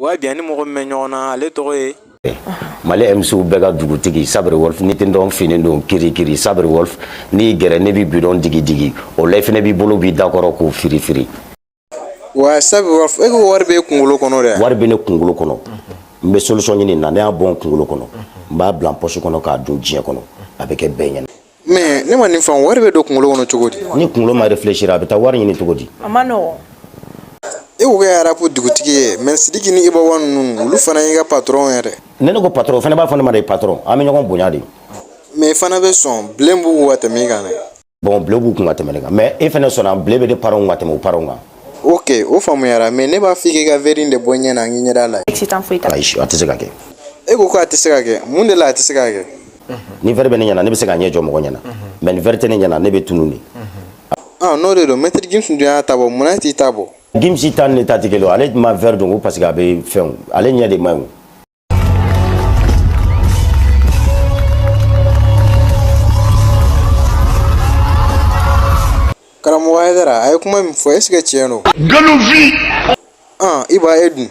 Ouais, bien, nous m'en allons trouver. Malais MSU bega dugutigi Sabre Wolf ni tindon fini don kiri Sabre Wolf ni gere ne bi bidon digi o lefne bi bolo bi d'accord ko firi Ouais, Sabre Wolf e ko warbe kungolo kono de warbe ne kungolo kono mbe solution ni na ne a bon kungolo kono mba blanc poche kono ka dun jien kono avec benyen mais ne man ni fan warbe do kungolo kono chogodi ni kungolo ma réfléchir abita war ni togodi amano e ko ga rapport dugutigi men sidiki ni ibo wonu lu fana yinga patron yere nene ko patron fana ba fana ma patron ami ñogon boñadi mais fana be son blembu wata mi gana bon blebu ko ngata menga mais e fana sona blebe de paron ngata mo paronga ok o famu yara mais ne ba fike ga verinde bonya na ngi nyada la exitant fuita aishi atesega ke e ko atesega ke munde la atesega ke ni verbe ne nyana ne be se ga nyejo mo nyana mais ni verte ne nyana ne be tununi ah no de do maître Gims ndu ya tabo munati tabo Gimsi tan ne tatikelo ale ma verbe donc parce que abe fen ale nya de mayu karamo waydara ay kuma mi fo est-ce que tieno Galufi iba edun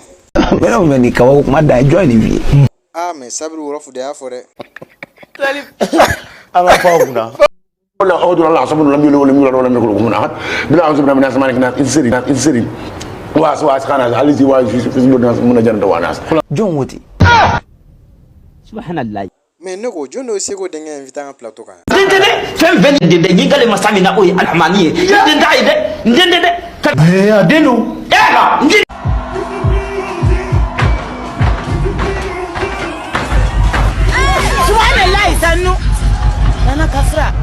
mena meni kawo kuma da join vi mais Sabre Wolf de afore anga fauna wala odura la sabu la milo wala miko ko muna bila anzu na mina samani kina inseri was kana alizi wa fi muna janda wanas John Woti subhanallah mais ne ko jono sego de ngi invité en plateau kan ndende fem ven de nyingale masamina oyi alhamaniye ndende ya denu ega subhanallah sanu nana kafra